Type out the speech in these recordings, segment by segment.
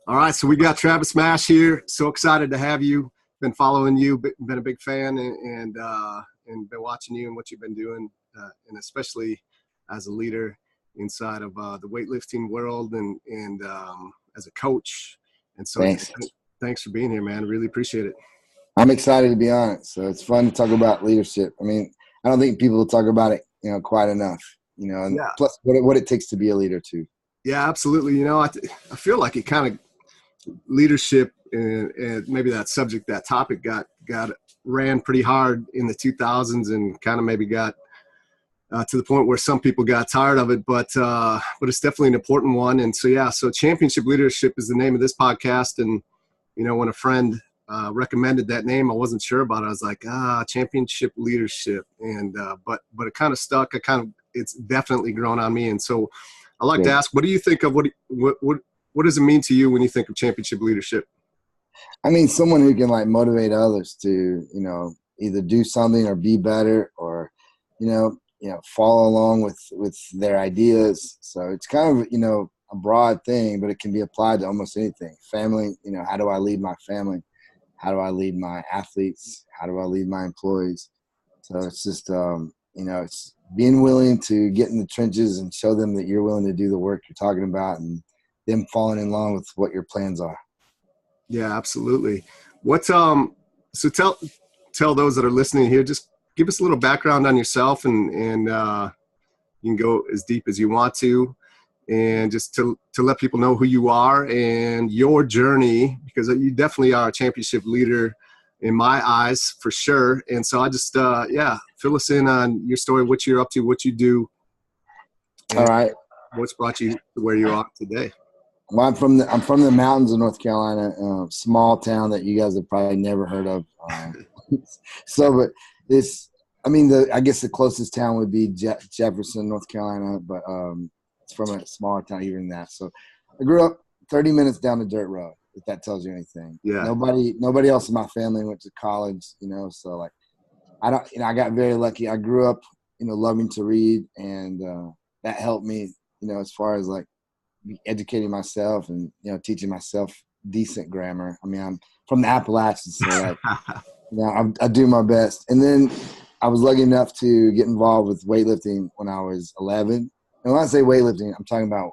All right, so we got Travis Mash here. So excited to have you. Been following you, been a big fan, and been watching you and what you've been doing, and especially as a leader inside of the weightlifting world and as a coach. And so, Thanks. thanks for being here, man. Really appreciate it. I'm excited to be on it. So it's fun to talk about leadership. I mean, I don't think people talk about it, quite enough, and Yeah, plus what it takes to be a leader too. yeah, absolutely. I feel like it kind of leadership and maybe that subject, that topic got ran pretty hard in the 2000s and kind of maybe got to the point where some people got tired of it, but it's definitely an important one. And so championship leadership is the name of this podcast. And when a friend recommended that name, I wasn't sure about it. I was like, championship leadership, and but it kind of stuck. It's definitely grown on me. And so I like to ask, what do you think of what does it mean to you when you think of championship leadership? I mean, someone who can motivate others to, either do something or be better or, follow along with their ideas. So it's kind of, a broad thing, but it can be applied to almost anything. Family, how do I lead my family? How do I lead my athletes? How do I lead my employees? So it's just, it's being willing to get in the trenches and show them that you're willing to do the work you're talking about and them falling in line with what your plans are. Yeah, absolutely. So tell those that are listening here, just give us a little background on yourself and you can go as deep as you want to, and just to let people know who you are and your journey, because you definitely are a championship leader in my eyes for sure. And so I just, fill us in on your story, what you're up to, what you do. All right. What's brought you to where you are today? Well, I'm from the mountains of North Carolina, small town that you guys have probably never heard of. But I guess the closest town would be Jefferson, North Carolina, but it's from a smaller town even than that. So I grew up 30 minutes down the dirt road, if that tells you anything. Yeah. Nobody else in my family went to college, so I got very lucky. I grew up, loving to read, and that helped me, as far as educating myself and teaching myself decent grammar. I mean, I'm from the Appalachians, so I do my best. And then I was lucky enough to get involved with weightlifting when I was 11. And when I say weightlifting, I'm talking about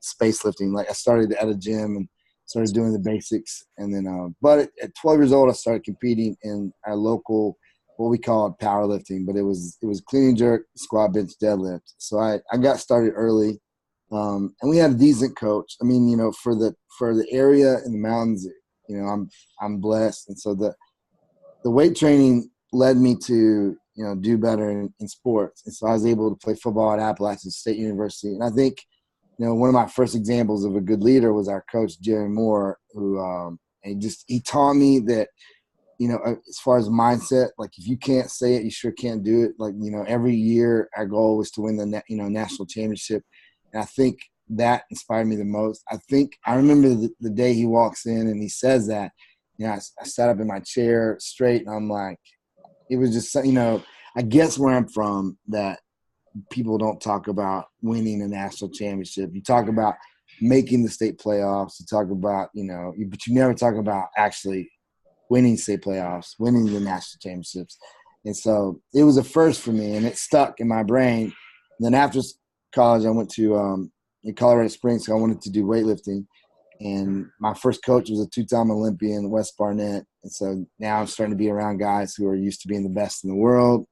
space lifting. I started at a gym and started doing the basics, and then but at 12 years old I started competing in our local, what we called powerlifting, but it was clean and jerk, squat, bench, deadlift. So I got started early. And we had a decent coach. I mean, for the area in the mountains, I'm blessed. And so the weight training led me to, do better in sports. And so I was able to play football at Appalachian State University. And I think, one of my first examples of a good leader was our coach, Jerry Moore, who, he taught me that, as far as mindset, if you can't say it, you sure can't do it. Every year our goal was to win the, national championship. And I think that inspired me the most. I remember the day he walks in and he says that, I sat up in my chair straight, and I'm like, it was just, I guess where I'm from, that people don't talk about winning a national championship. You talk about making the state playoffs. You talk about, but you never talk about actually winning state playoffs, winning the national championships. And so it was a first for me, and it stuck in my brain. And then after college, I went to in Colorado Springs, so I wanted to do weightlifting. And my first coach was a two-time Olympian, Wes Barnett. And so now I'm starting to be around guys who are used to being the best in the world.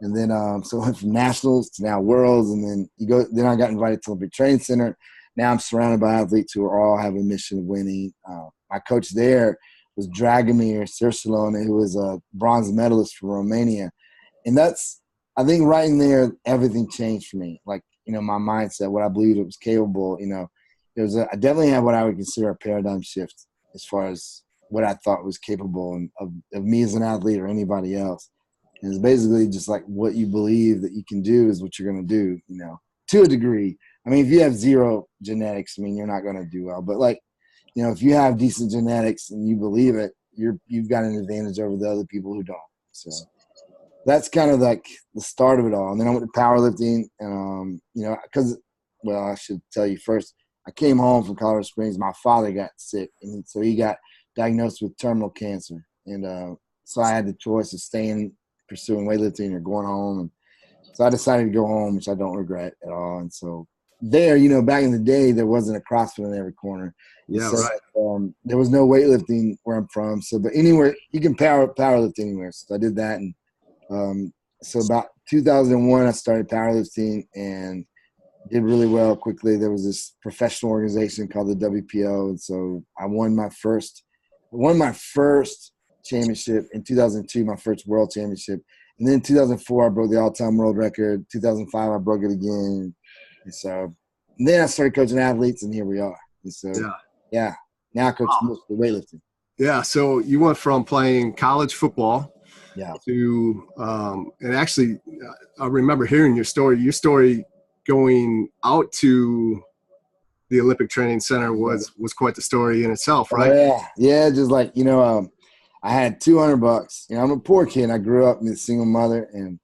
And then so I went from nationals to now worlds, and then then I got invited to Olympic Training Center. Now I'm surrounded by athletes who all have a mission of winning. My coach there was Dragomir Sirsilone, who was a bronze medalist from Romania. And I think right in there, everything changed for me. My mindset, what I believed it was capable, I definitely had what I would consider a paradigm shift as far as what I thought was capable of me as an athlete or anybody else. And it's basically just what you believe that you can do is what you're going to do, to a degree. I mean, if you have zero genetics, you're not going to do well. But if you have decent genetics and you believe it, you've got an advantage over the other people who don't. So that's kind of the start of it all. And then I went to powerlifting, and, because, I should tell you first, I came home from Colorado Springs. My father got sick, and so he got diagnosed with terminal cancer. And so I had the choice of staying, pursuing weightlifting, or going home. And so I decided to go home, which I don't regret at all. And so there, back in the day, there wasn't a CrossFit in every corner. Yeah, So right. there was no weightlifting where I'm from. So, but anywhere you can powerlift anywhere. So I did that, and so about 2001, I started powerlifting and did really well quickly. There was this professional organization called the WPO, and so I won my first championship in 2002, my first world championship. And then in 2004, I broke the all-time world record. 2005, I broke it again. And then I started coaching athletes, and here we are. And so, yeah, now I coach mostly weightlifting. Yeah, so you went from playing college football to and actually, I remember hearing your story going out to the Olympic Training Center was quite the story in itself, right? Yeah, just like, I had $200. I'm a poor kid. I grew up with a single mother, and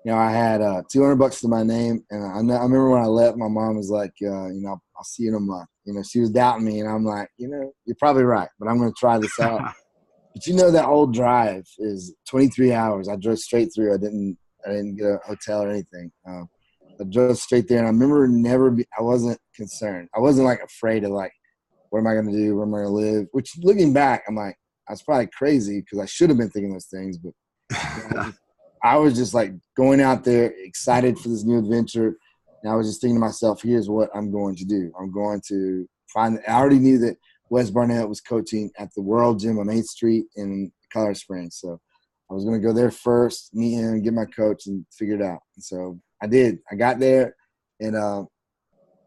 I had $200 to my name. And I remember when I left, my mom was like, I'll see you in a month. She was doubting me, and I'm like, you're probably right, but I'm going to try this out. But that whole drive is 23 hours. I drove straight through. I didn't get a hotel or anything. I drove straight there, and I remember I wasn't concerned. I wasn't like afraid of like, what am I going to do? Where am I going to live? Which, looking back, I'm like, I was probably crazy because I should have been thinking those things. But I was just like going out there, excited for this new adventure. And I was just thinking to myself, here's what I'm going to do. I'm going to I already knew that Wes Barnett was coaching at the World Gym on 8th Street in Colorado Springs. So I was going to go there first, meet him, get my coach, and figure it out. And so I did. I got there. And,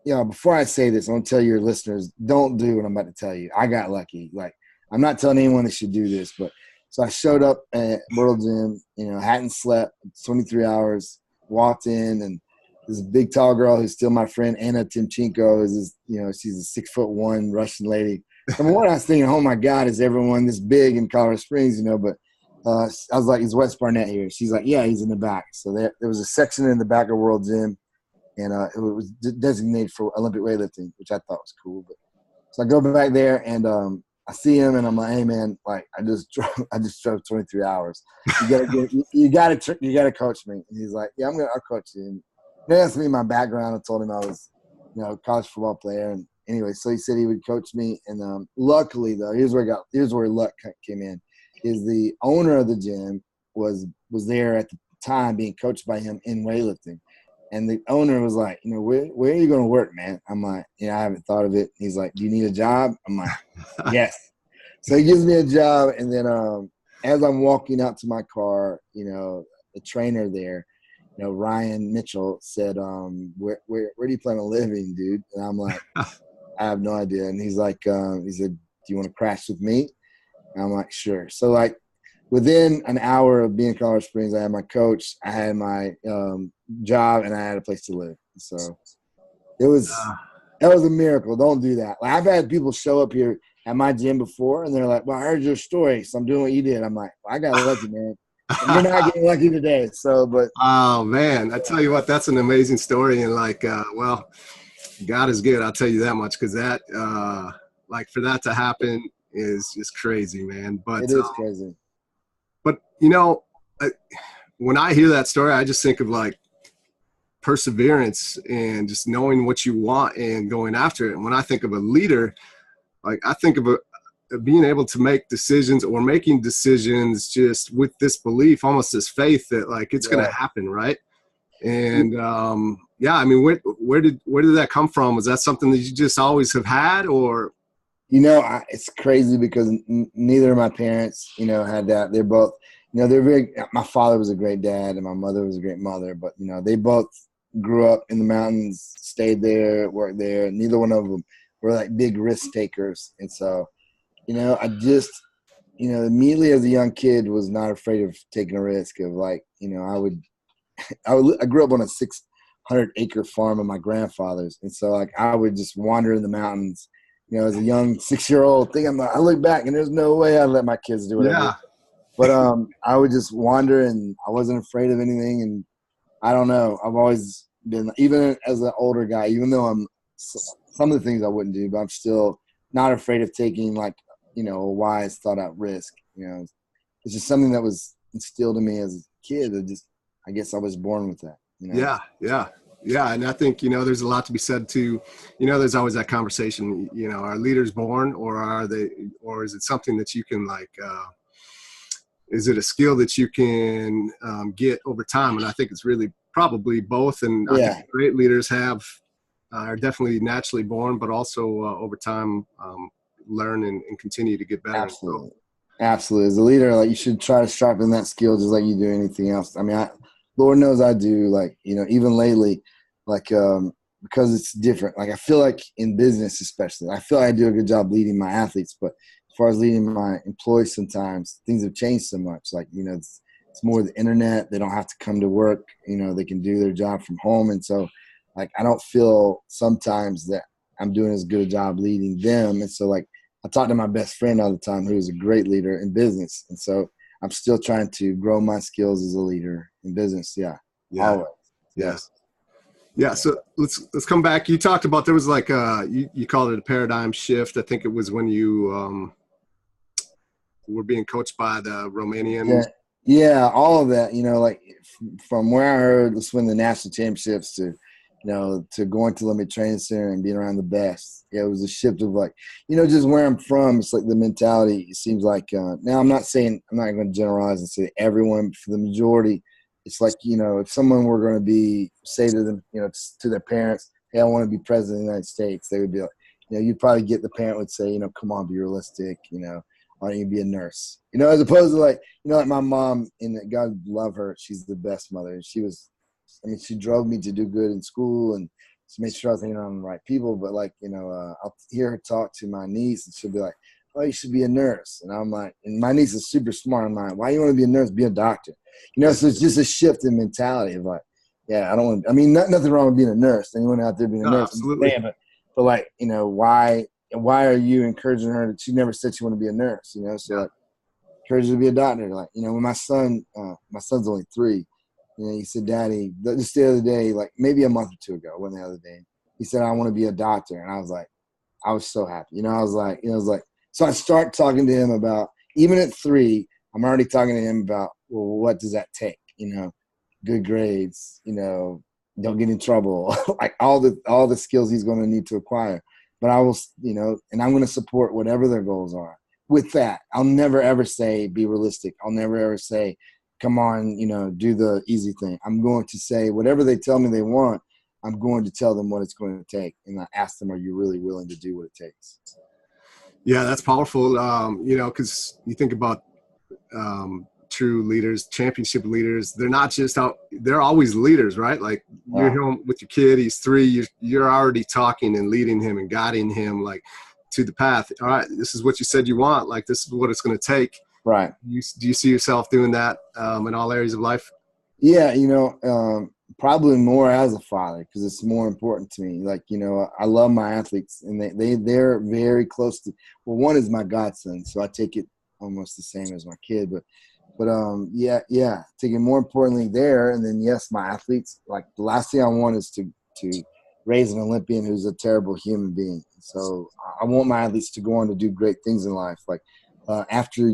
before I say this, I want to tell your listeners, don't do what I'm about to tell you. I got lucky. Like, I'm not telling anyone they should do this, but so I showed up at World Gym, hadn't slept 23 hours, walked in, and this big tall girl who's still my friend, Anna Timchenko, is she's a 6'1" Russian lady. Number one, I was thinking, oh my God, is everyone this big in Colorado Springs, but I was like, is Wes Barnett here? She's like, yeah, he's in the back. So there was a section in the back of World Gym, and it was designated for Olympic weightlifting, which I thought was cool. But so I go back there, and I see him, and I'm like, hey man, like I just drove 23 hours. You gotta coach me. And he's like, yeah, I'll coach you. And he asked me my background. I told him I was, a college football player. And anyway, so he said he would coach me. And luckily though, here's where luck came in. Is the owner of the gym was there at the time being coached by him in weightlifting. And the owner was like, where are you going to work, man? I'm like, I haven't thought of it. He's like, do you need a job? I'm like, yes. So he gives me a job. And then as I'm walking out to my car, the trainer there, Ryan Mitchell said, where do you plan on living, dude? And I'm like, I have no idea. And he's like, he said, do you want to crash with me? And I'm like, sure. So like within an hour of being in Colorado Springs, I had my coach, I had my job, and I had a place to live. So that was a miracle. Don't do that. Like, I've had people show up here at my gym before, and they're like, well, I heard your story, so I'm doing what you did. I'm like, well, I got lucky, man. And you're not getting lucky today. So, but oh man, I tell you what, that's an amazing story. And like, well, God is good. I'll tell you that much. Cause that, like for that to happen is just crazy, man. But it is crazy. But when I hear that story, I just think of like perseverance and just knowing what you want and going after it. And when I think of a leader, like I think of being able to make decisions or making decisions just with this belief, almost this faith that like it's going to happen, right? And I mean, where did that come from? Was that something that you just always have had, or? It's crazy because neither of my parents, had that. They're both, they're very. My father was a great dad, and my mother was a great mother. But they both grew up in the mountains, stayed there, worked there. Neither one of them were like big risk takers, and so. I just, immediately as a young kid was not afraid of taking a risk of like, I grew up on a 600-acre farm of my grandfather's. And so like I would just wander in the mountains, as a young 6-year-old thing. I look back and there's no way I'd let my kids do whatever. Yeah. But I would just wander and I wasn't afraid of anything. And I don't know, I've always been, even as an older guy, even though I'm some of the things I wouldn't do, but I'm still not afraid of taking like, you know, a wise thought out risk. You know, it's just something that was instilled in me as a kid. I guess I was born with that. You know? Yeah. And I think, you know, there's a lot to be said too. You know, there's always that conversation, you know, are leaders born or is it something that you can like, is it a skill that you can get over time? And I think it's really probably both. And I think great leaders are definitely naturally born, but also over time learn and continue to get better. Absolutely. Absolutely. As a leader, like you should try to sharpen that skill just like you do anything else. I mean, Lord knows I do, like, you know, even lately, like, because it's different. Like, I feel like in business, especially, I feel like I do a good job leading my athletes, but as far as leading my employees, sometimes things have changed so much. Like, you know, it's more the internet. They don't have to come to work. You know, they can do their job from home. And so, like, I don't feel sometimes that I'm doing as good a job leading them. And so, like, I talk to my best friend all the time, who is a great leader in business. And so I'm still trying to grow my skills as a leader in business. Yeah. Always. Yes. Yeah. So let's come back. You talked about, there was like you called it a paradigm shift. I think it was when you were being coached by the Romanians. Yeah. All of that, you know, like from where I heard, let's win the national championships to, you know, to going to Olympic Training Center and being around the best. Yeah, it was a shift of like, you know, just where I'm from, it's like the mentality, it seems like, now I'm not going to generalize and say everyone, for the majority, it's like, you know, if someone were going to say to them, you know, to their parents, hey, I want to be president of the United States, they would be like, you know, you'd probably get the parent would say, you know, come on, be realistic, you know, why don't you be a nurse? You know, as opposed to like, you know, like my mom, and God love her, she's the best mother. And she drove me to do good in school and she made sure I was hanging on the right people. But like, you know, I'll hear her talk to my niece and she'll be like, oh, you should be a nurse. And I'm like, and my niece is super smart. I'm like, why you want to be a nurse? Be a doctor. You know, so it's just a shift in mentality of like, yeah, I don't want, I mean, nothing wrong with being a nurse. Anyone out there being a nurse. Absolutely. But like, you know, why are you encouraging her that she never said she wanted to be a nurse? You know, so like, encourage her to be a doctor. Like, you know, when my son's only 3, you know, he said, Daddy, just the other day, like maybe a month or 2 ago, wasn't the other day, he said, I want to be a doctor. And I was so happy. You know, I was like, so I start talking to him about, even at 3, I'm already talking to him about, well, what does that take? You know, good grades, you know, don't get in trouble, like all the skills he's going to need to acquire. But I will, you know, and I'm going to support whatever their goals are. With that, I'll never ever say be realistic. I'll never ever say, come on, you know, do the easy thing. I'm going to say whatever they tell me they want, I'm going to tell them what it's going to take. And I ask them, are you really willing to do what it takes? Yeah, that's powerful. You know, because you think about true leaders, championship leaders, they're not just out, they're always leaders, right? Like you're home with your kid, he's 3, you're already talking and leading him and guiding him like to the path. All right, this is what you said you want. Like, this is what it's going to take. Right. Do you see yourself doing that in all areas of life? Yeah, you know, probably more as a father, because it's more important to me. Like, you know, I love my athletes, and they're very close to. Well, one is my godson, so I take it almost the same as my kid. But yeah, taking more importantly there, and then yes, my athletes. Like the last thing I want is to raise an Olympian who's a terrible human being. So I want my athletes to go on to do great things in life. Like after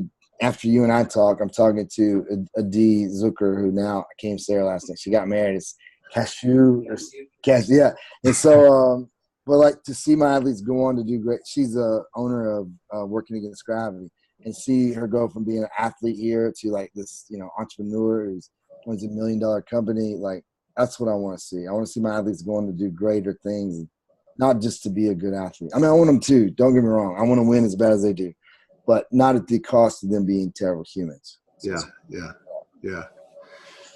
you and I talk, I'm talking to Adi Zucker, who now I came to see her last night. She got married. It's Cashew, yeah. And so, but like to see my athletes go on to do great. She's the owner of Working Against Gravity, and see her go from being an athlete here to like this, you know, entrepreneur who's owns $1 million company. Like that's what I want to see. I want to see my athletes going to do greater things, not just to be a good athlete. I mean, I want them to. Don't get me wrong. I want to win as bad as they do, but not at the cost of them being terrible humans. Yeah.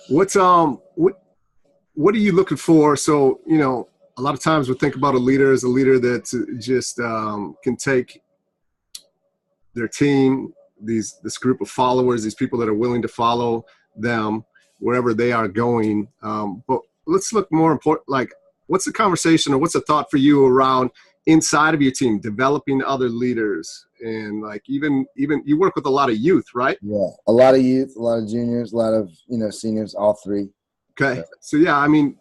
What are you looking for? So, you know, a lot of times we think about a leader as a leader that just can take their team, this group of followers, these people that are willing to follow them wherever they are going. But let's look more important, like what's the conversation or what's the thought for you around inside of your team, developing other leaders? And like even you work with a lot of youth, right? Yeah, a lot of youth, a lot of juniors, a lot of, you know, seniors, all 3. Okay. So yeah, I mean,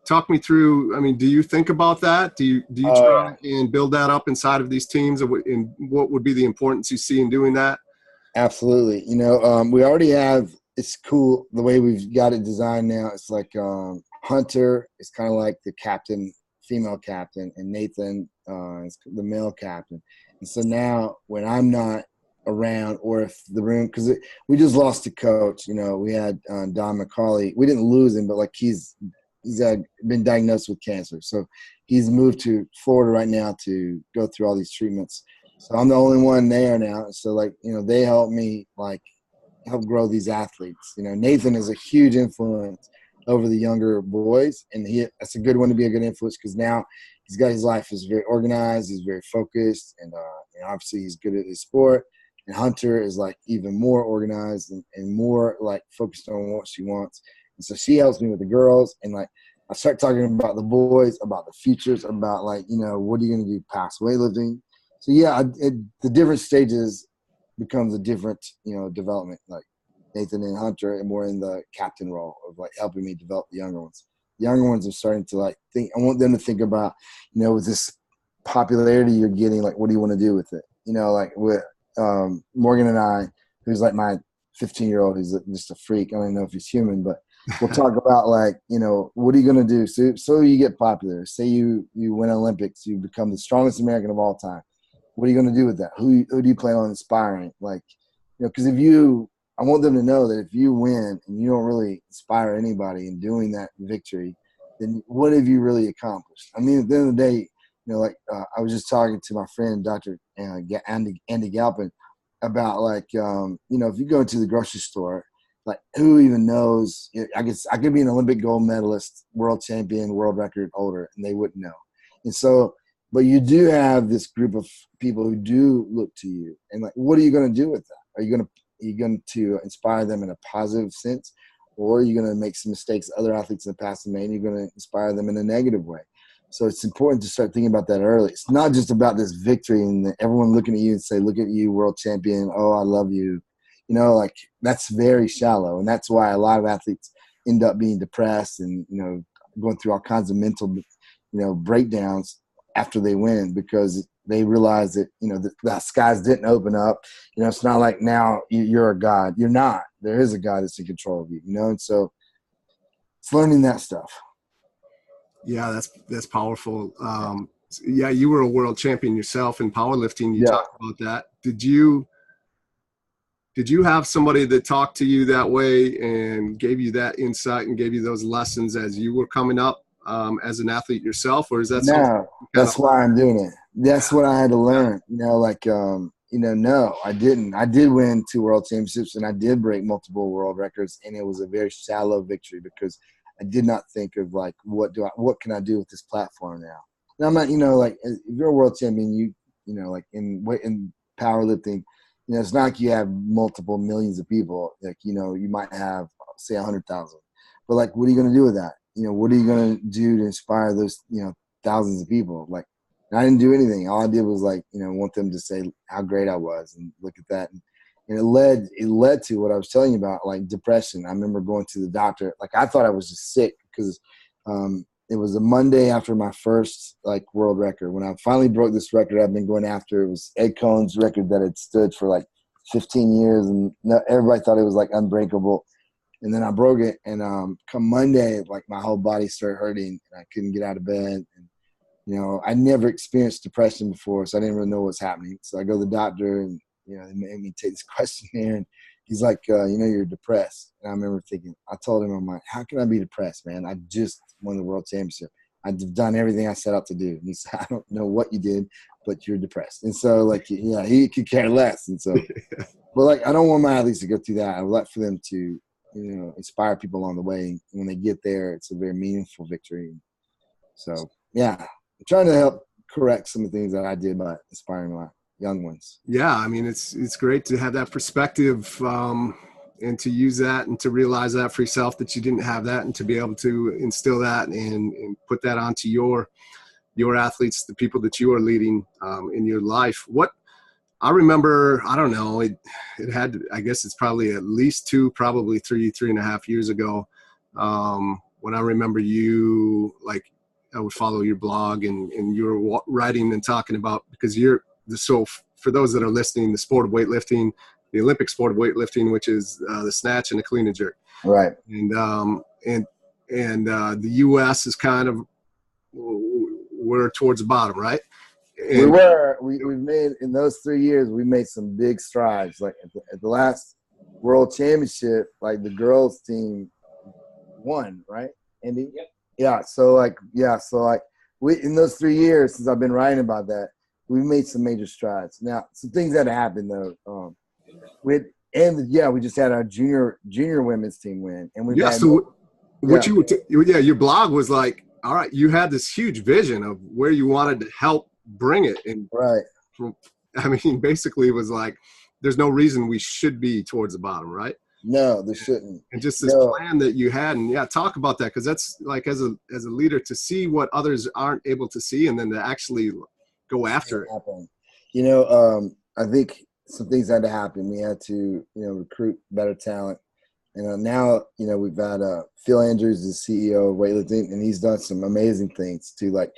talk me through. I mean, do you think about that? Do you try Yeah, and build that up inside of these teams, and what would be the importance you see in doing that? absolutely. We already have. It's cool the way we've got it designed now. It's like Hunter is kind of like the captain, female captain, and Nathan is the male captain. And so now when I'm not around, or if the room, because we just lost a coach. We had Don McCauley. We didn't lose him, but like he's been diagnosed with cancer, so he's moved to Florida right now to go through all these treatments. So I'm the only one there now. So they help me help grow these athletes. Nathan is a huge influence over the younger boys, and that's a good one to be a good influence because now he's got his life is very organized, he's very focused, and obviously he's good at his sport. And Hunter is like even more organized and more like focused on what she wants. And so she helps me with the girls, and like I start talking about the boys, about the futures, about what are you going to do past weightlifting. So yeah, the different stages becomes a different development. Like Nathan and Hunter are more in the captain role of like helping me develop the younger ones. The younger ones are starting to like think. I want them to think about with this popularity you're getting, like what do you want to do with it? Like with Morgan and I, who's like my 15-year-old, who's just a freak. I don't even know if he's human, but we'll talk about like what are you going to do so you get popular. Say you win Olympics, you become the strongest American of all time. What are you going to do with that? Who do you plan on inspiring? Like, because I want them to know that if you win and you don't really inspire anybody in doing that victory, then what have you really accomplished? I mean, at the end of the day, I was just talking to my friend, Dr. Andy Galpin, about if you go to the grocery store, like who even knows? I guess I could be an Olympic gold medalist, world champion, world record holder, and they wouldn't know. And so, but you do have this group of people who do look to you, and like, what are you going to do with that? Are you going to inspire them in a positive sense, or are you going to make some mistakes other athletes in the past have made, and you're going to inspire them in a negative way? So it's important to start thinking about that early. It's not just about this victory and everyone looking at you and say, look at you, world champion. Oh, I love you. Like that's very shallow. And that's why a lot of athletes end up being depressed and, going through all kinds of mental, breakdowns after they win, because they realize that, the skies didn't open up. It's not like now you're a god. You're not. There is a God that's in control of you, and so it's learning that stuff. Yeah, that's powerful. Yeah, you were a world champion yourself in powerlifting. You Yeah. talked about that. Did you have somebody that talked to you that way and gave you that insight and gave you those lessons as you were coming up as an athlete yourself, or is that something? No, that's why I'm doing it. That's what I had to learn. No, I didn't. I did win 2 world championships and I did break multiple world records, and it was a very shallow victory because I did not think of like what can I do with this platform now. Now I'm not, if you're a world champion, like in powerlifting, it's not like you have multiple millions of people. Like, you might have say 100,000, but like, what are you going to do with that? What are you going to do to inspire those, thousands of people? Like, and I didn't do anything. All I did was like, want them to say how great I was and look at that. And it led to what I was telling you about, like depression. I remember going to the doctor. Like I thought I was just sick because it was a Monday after my first like world record. When I finally broke this record I've been going after, it was Ed Cohn's record that had stood for like 15 years. And everybody thought it was like unbreakable. And then I broke it. And come Monday, like my whole body started hurting and I couldn't get out of bed. And, I never experienced depression before, so I didn't really know what was happening. So I go to the doctor and, they made me take this questionnaire, and he's like, you're depressed. And I remember thinking, I told him, I'm like, how can I be depressed, man? I just won the world championship. I've done everything I set out to do. And he said, I don't know what you did, but you're depressed. And so, like, yeah, he could care less. And so, but like, I don't want my athletes to go through that. I would like for them to, inspire people along the way. And when they get there, it's a very meaningful victory. So, yeah, I'm trying to help correct some of the things that I did by inspiring my young ones. Yeah, I mean, it's great to have that perspective and to use that and to realize that for yourself that you didn't have that, and to be able to instill that and put that onto your athletes, the people that you are leading in your life. What I remember, I don't know, it had, I guess it's probably at least 2, probably 3.5 years ago, when I remember you, like, I would follow your blog and you were writing and talking about, because so for those that are listening, the sport of weightlifting, the Olympic sport of weightlifting, which is the snatch and the clean and jerk. Right. And the U.S. is kind of, we're towards the bottom, right? And we've made, in those 3 years, we made some big strides. Like at the last World Championship, like the girls team won, right, Andy? Yep. Yeah. So we, in those 3 years since I've been writing about that, we made some major strides. Now, some things that happened though. We just had our junior women's team win, and we've had. So what your blog was like. All right, you had this huge vision of where you wanted to help bring it, and right. I mean, basically, it was like, there's no reason we should be towards the bottom, right? No, there shouldn't. And just this plan that you had, and talk about that, because that's like, as a leader, to see what others aren't able to see, and then to actually go after it. I think some things had to happen. We had to, recruit better talent. And now, we've got Phil Andrews, the CEO of weightlifting, and he's done some amazing things to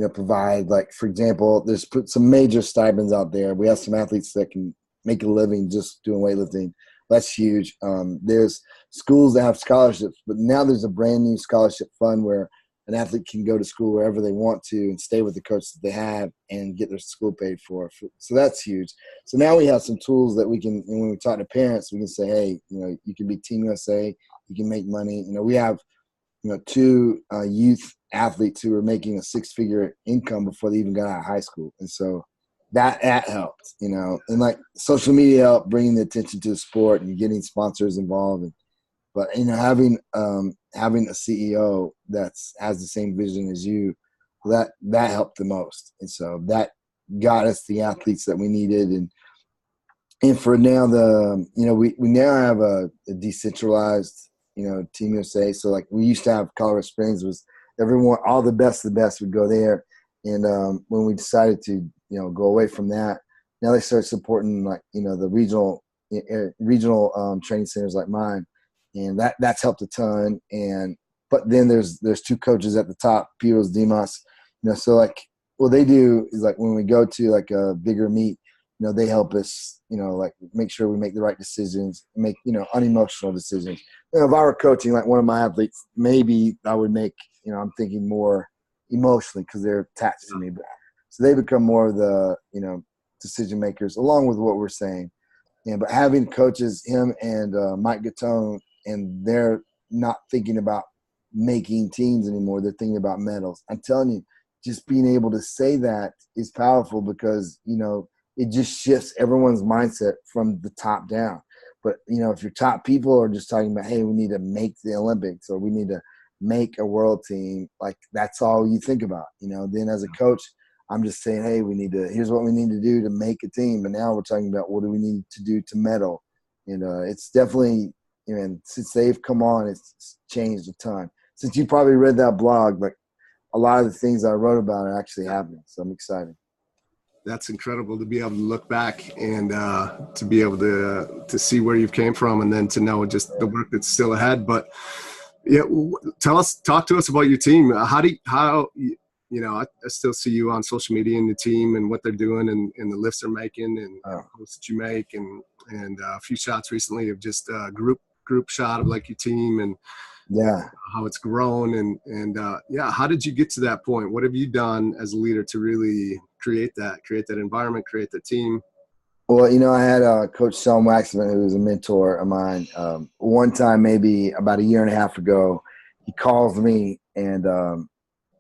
provide, for example, there's put some major stipends out there. We have some athletes that can make a living just doing weightlifting. That's huge. There's schools that have scholarships, but now there's a brand new scholarship fund where an athlete can go to school wherever they want to and stay with the coach that they have and get their school paid for. So that's huge. So now we have some tools that we can, and when we talk to parents, we can say, hey, you can be Team USA, you can make money. We have, 2 youth athletes who are making a 6-figure income before they even got out of high school. And so that helped, and social media helped bringing the attention to the sport and getting sponsors involved. But having a CEO that has the same vision as you, that helped the most, and so that got us the athletes that we needed. And for now, we now have a decentralized Team USA. So like we used to have Colorado Springs, was everyone, all the best of the best would go there, and when we decided to go away from that, now they start supporting the regional training centers like mine. And that's helped a ton. But then there's 2 coaches at the top, Piros Dimas, so what they do is when we go to a bigger meet, they help us, make sure we make the right decisions, make, unemotional decisions. If I were coaching one of my athletes, maybe I would make, I'm thinking more emotionally because they're attached to me. So they become more of the, decision makers along with what we're saying. But having coaches, him and Mike Gattone, and they're not thinking about making teams anymore. They're thinking about medals. I'm telling you, just being able to say that is powerful because, it just shifts everyone's mindset from the top down. But, if your top people are just talking about, hey, we need to make the Olympics or we need to make a world team, that's all you think about, Then as a coach, I'm just saying, hey, here's what we need to do to make a team. And now we're talking about what do we need to do to medal. It's definitely, since they've come on, it's changed a ton. Since you probably read that blog, a lot of the things I wrote about are actually happening. So I'm excited. That's incredible to be able to look back and to be able to see where you've came from, and then to know just the work that's still ahead. But talk to us about your team. I still see you on social media and the team and what they're doing and the lifts they're making and the posts that you make and a few shots recently of just group shot of your team and how it's grown and how did you get to that point? What have you done as a leader to really create that environment, create the team? Well, I had Coach Selm Waxman, who was a mentor of mine. One time, maybe about a year and a half ago, he calls me and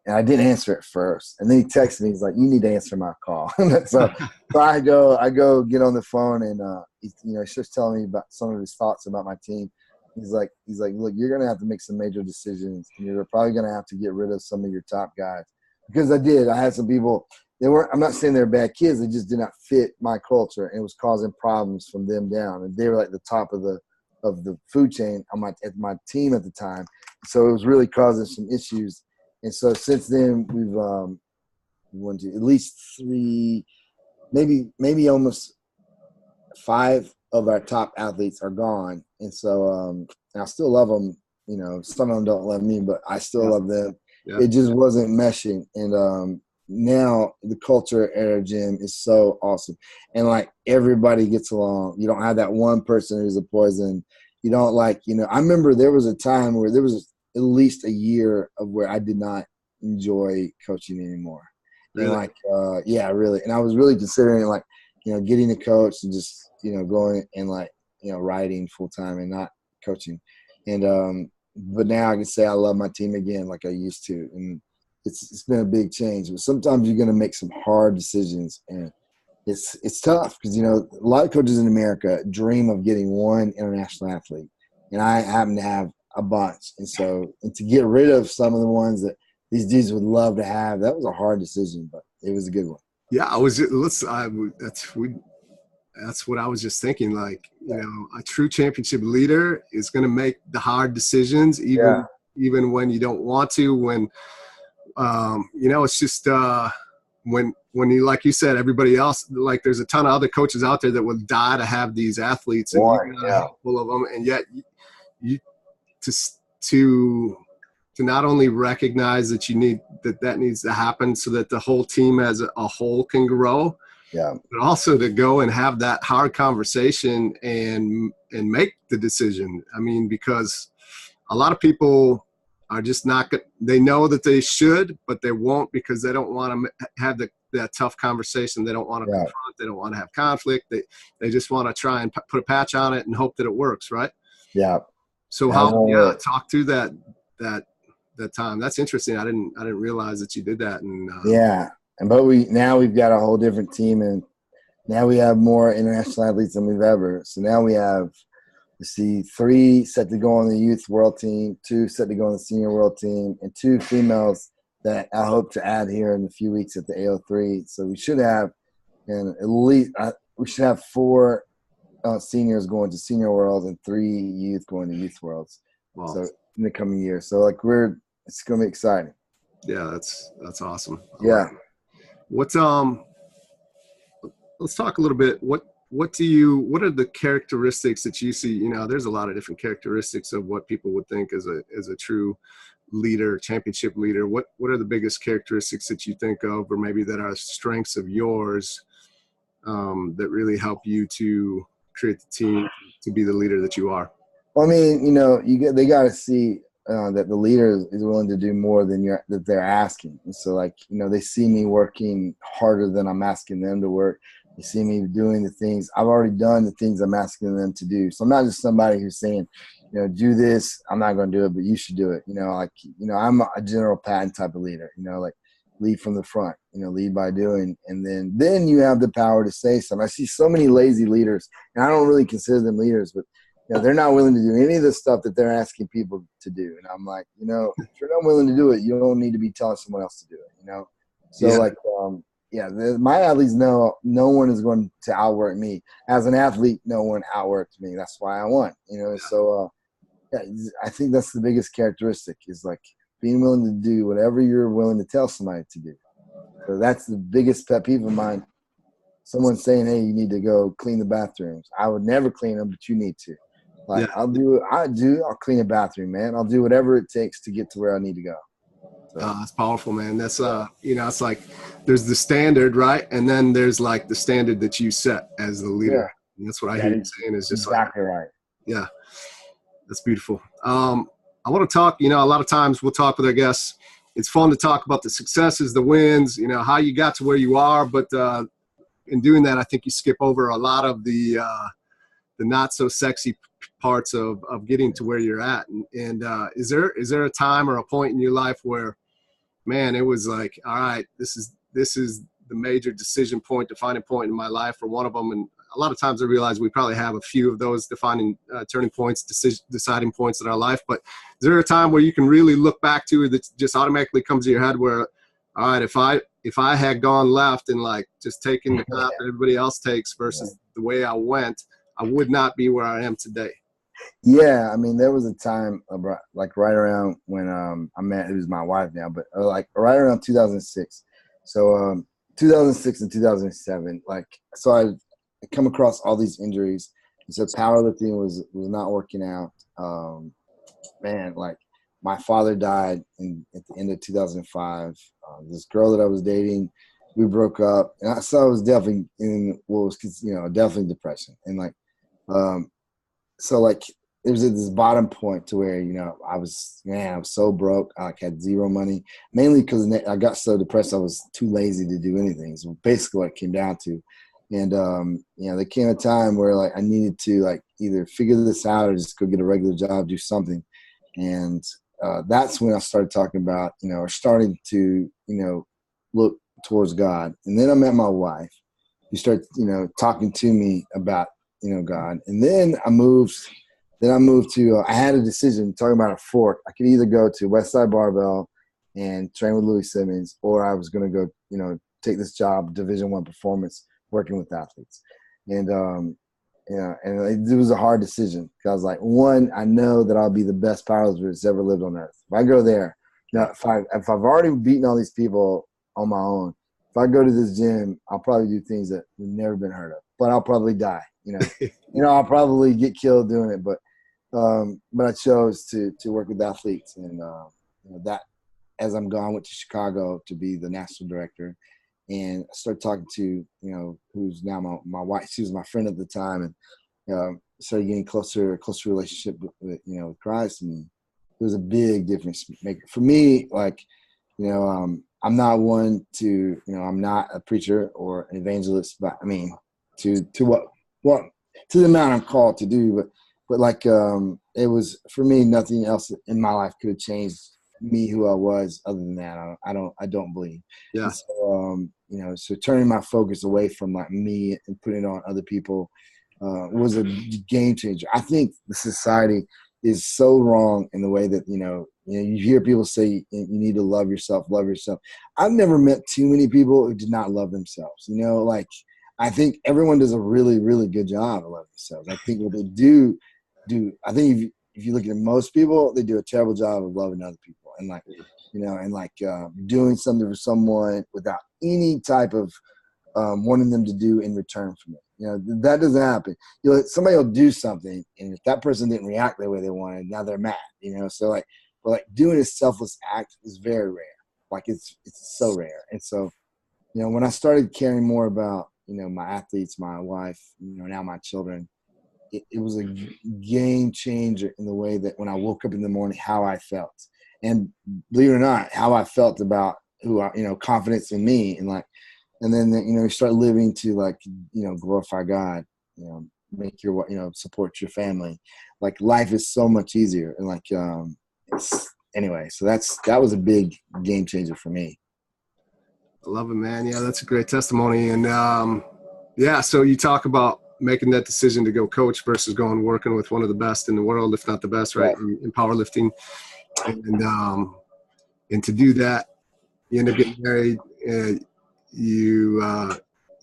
I didn't answer it first. And then he texted me. He's like, you need to answer my call. so I go get on the phone and, he's just telling me about some of his thoughts about my team. He's like, look, you're going to have to make some major decisions. And you're probably going to have to get rid of some of your top guys. Because I had some people, I'm not saying they're bad kids. They just did not fit my culture. And it was causing problems from them down. And they were the top of the food chain at my team at the time. So it was really causing some issues. And so since then, we've went to at least 3, maybe almost 5 of our top athletes are gone. And so I still love them you know, some of them don't love me, but I still Yeah. love them. Yeah. It just wasn't meshing. And now the culture at our gym is so awesome. And like everybody gets along. You don't have that one person who's a poison. You don't like, you know, I remember there was a time where there was at least a year of where I did not enjoy coaching anymore. And Really? like, yeah, really. And I was really considering like, you know, getting a coach and just, you know, going and like, you know, riding full time and not coaching. And but now I can say I love my team again like I used to. And it's been a big change. But sometimes you're gonna make some hard decisions, and it's tough because, you know, a lot of coaches in America dream of getting one international athlete, and I happen to have a bunch. And so, and to get rid of some of the ones that these dudes would love to have, that was a hard decision, but it was a good one. Yeah, that's what I was just thinking. Like, you know, a true championship leader is going to make the hard decisions, even when you don't want to. When you know, it's just when you, like you said, everybody else, like there's a ton of other coaches out there that would die to have these athletes, and you got a handful of them, and yet you to not only recognize that you need that needs to happen so that the whole team as a whole can grow, but also to go and have that hard conversation and make the decision. I mean, because a lot of people are just not good. They know that they should, but they won't because they don't want to have that tough conversation. They don't want to confront. They don't want to have conflict. They just want to try and put a patch on it and hope that it works, right? Yeah. So talk through that time. That's interesting. I didn't realize that you did that. And but we've got a whole different team, and now we have more international athletes than we've ever. So now we have, you see, 3 set to go on the youth world team, 2 set to go on the senior world team, and 2 females that I hope to add here in a few weeks at the AO3. So we should have, and at least we should have 4 seniors going to senior worlds and 3 youth going to youth worlds. Wow. So in the coming year, so like it's gonna be exciting. Yeah, that's awesome. Yeah. What's let's talk a little bit. What are the characteristics that you see? You know, there's a lot of different characteristics of what people would think as a true leader, championship leader. What are the biggest characteristics that you think of, or maybe that are strengths of yours that really help you to create the team to be the leader that you are? Well, I mean, you know, they got to see that the leader is willing to do more than that they're asking. And so, like, you know, they see me working harder than I'm asking them to work. They see me doing the things I've already done, the things I'm asking them to do. So I'm not just somebody who's saying, you know, do this. I'm not going to do it, but you should do it. You know, like, you know, I'm a General Patton type of leader. You know, like lead from the front. You know, lead by doing, and then you have the power to say something. I see so many lazy leaders, and I don't really consider them leaders, but you know, they're not willing to do any of the stuff that they're asking people to do. And I'm like, you know, if you're not willing to do it, you don't need to be telling someone else to do it, you know? So my athletes know no one is going to outwork me. As an athlete, no one outworks me. That's why I won, you know? So I think that's the biggest characteristic is like being willing to do whatever you're willing to tell somebody to do. So that's the biggest pet peeve of mine. Someone saying, hey, you need to go clean the bathrooms. I would never clean them, but you need to. Like, I'll clean a bathroom, man. I'll do whatever it takes to get to where I need to go. So. That's powerful, man. That's, you know, it's like there's the standard, right? And then there's like the standard that you set as the leader. Yeah. And that's what I hear you saying is just exactly right. Yeah, that's beautiful. I want to talk, you know, a lot of times we'll talk with our guests. It's fun to talk about the successes, the wins, you know, how you got to where you are. But in doing that, I think you skip over a lot of the not so sexy parts of getting to where you're at. And is there a time or a point in your life where, man, it was like, all right, this is the major decision point, defining point in my life, or one of them? And a lot of times I realize we probably have a few of those defining turning points, deciding points in our life. But is there a time where you can really look back to that just automatically comes to your head where, all right, if I had gone left and like just taken the path that everybody else takes versus the way I went, I would not be where I am today? Yeah, I mean, there was a time like right around when I met who's my wife now, but like right around 2006. So 2006 and 2007, like, so I come across all these injuries. So powerlifting was not working out. man, like my father died at the end of 2005. This girl that I was dating, we broke up, and I was definitely in what was, definitely depression. And like, so like it was at this bottom point to where, I was so broke. I like had zero money, mainly because I got so depressed I was too lazy to do anything. So basically what it came down to. And, there came a time where like I needed to like either figure this out or just go get a regular job, do something. And that's when I started talking about, or starting to, look towards God. And then I met my wife, who started, talking to me about, God. And then I moved to, I had a decision talking about a fork. I could either go to Westside Barbell and train with Louis Simmons, or I was going to go, take this job, Division I performance, working with athletes. And, and it was a hard decision because I was like, one, I know that I'll be the best powerlifter that's ever lived on earth. If I go there, if I've already beaten all these people on my own, if I go to this gym, I'll probably do things that have never been heard of, but I'll probably die. I'll probably get killed doing it. But I chose to work with athletes, and that as I'm gone, went to Chicago to be the national director. And I started talking to, who's now my wife. She was my friend at the time, and started getting closer relationship with with Christ. And it was a big difference maker for me. Like, I'm not one to, I'm not a preacher or an evangelist, but I mean, to the amount I'm called to do, but like, it was for me, nothing else in my life could have changed me who I was other than that. I don't believe. Yeah. And so, so turning my focus away from like me and putting it on other people was a game changer. I think the society is so wrong in the way that, you hear people say you need to love yourself. I've never met too many people who did not love themselves. Like I think everyone does a really, really good job of loving themselves. I think what they do, I think if you look at most people, they do a terrible job of loving other people. And like, doing something for someone without any type of wanting them to do in return from it. That doesn't happen. Somebody will do something, and if that person didn't react the way they wanted, now they're mad. So like, but like doing a selfless act is very rare. Like it's so rare. And so, when I started caring more about my athletes, my wife, now my children, it was a game changer in the way that when I woke up in the morning, how I felt. And believe it or not, how I felt about who I, confidence in me. And like, and then, you start living to like, glorify God, make your, support your family. Like life is so much easier. And like, anyway, so that was a big game changer for me. I love it, man. Yeah, that's a great testimony. And so you talk about making that decision to go coach versus going working with one of the best in the world, if not the best, right, in powerlifting. And to do that, you end up getting married, you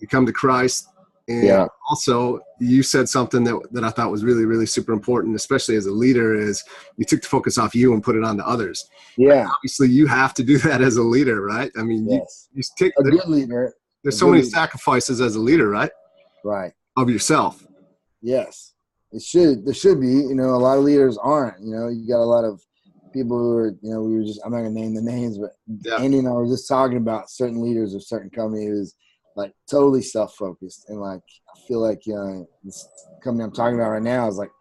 come to Christ. And also you said something that I thought was really, really super important, especially as a leader, is you took the focus off you and put it on to others. Yeah. Obviously you have to do that as a leader, right? I mean, you take a good leader. There's so many sacrifices as a leader, right? Right. Of yourself. Yes. There should be, a lot of leaders aren't, you got a lot of people who are, I'm not gonna name the names, but Andy and I were just talking about certain leaders of certain companies like totally self-focused, and like I feel like this company I'm talking about right now is like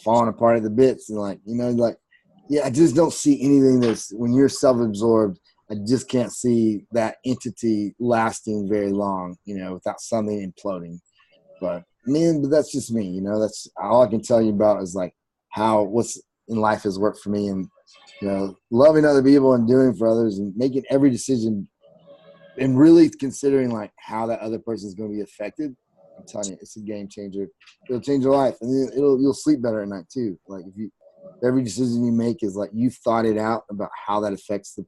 falling apart at the bits, and like I just don't see anything that's, when you're self-absorbed, I just can't see that entity lasting very long, without something imploding. But that's just me, that's all I can tell you about is like what's in life has worked for me, and loving other people and doing for others and making every decision and really considering like how that other person is going to be affected. I'm telling you, it's a game changer. It'll change your life, and you'll sleep better at night too. Like if every decision you make is like you thought it out about how that affects the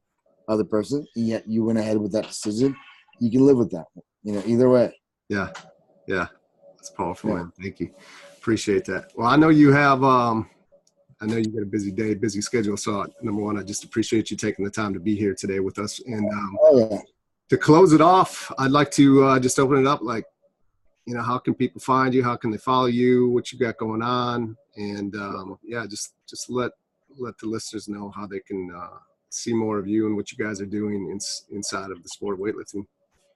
other person, and yet you went ahead with that decision, you can live with that. Either way. Yeah, that's powerful, man. Thank you, appreciate that. Well, I know you have. I know you got a busy day, busy schedule. So number one, I just appreciate you taking the time to be here today with us. And to close it off, I'd like to just open it up. Like, how can people find you? How can they follow you? What you got going on? And just let let the listeners know how they can see more of you and what you guys are doing inside of the sport of weightlifting.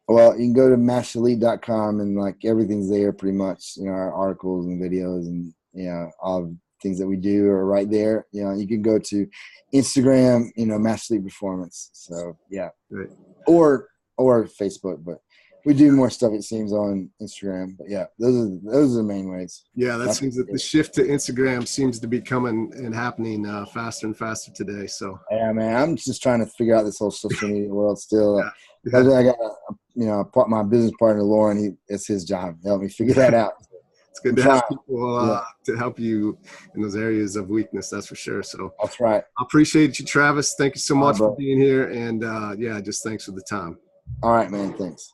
Well, you can go to masterelite.com and like everything's there pretty much. You know, our articles and videos and, you know, all the things that we do are right there. You know, you can go to Instagram, you know, Master Elite Performance. So yeah, Right. or Facebook, but we do more stuff, it seems, on Instagram. But yeah, those are the main ways. Yeah, that seems that the shift to Instagram seems to be coming and happening faster and faster today. So yeah, man, I'm just trying to figure out this whole social media world still. Yeah. That's why I got, you know, my business partner Lauren. It's his job to help me figure that out. It's good to have people to help you in those areas of weakness. That's for sure. So that's right. I appreciate you, Travis. Thank you so much bro. for being here. And yeah, just thanks for the time. All right, man. Thanks.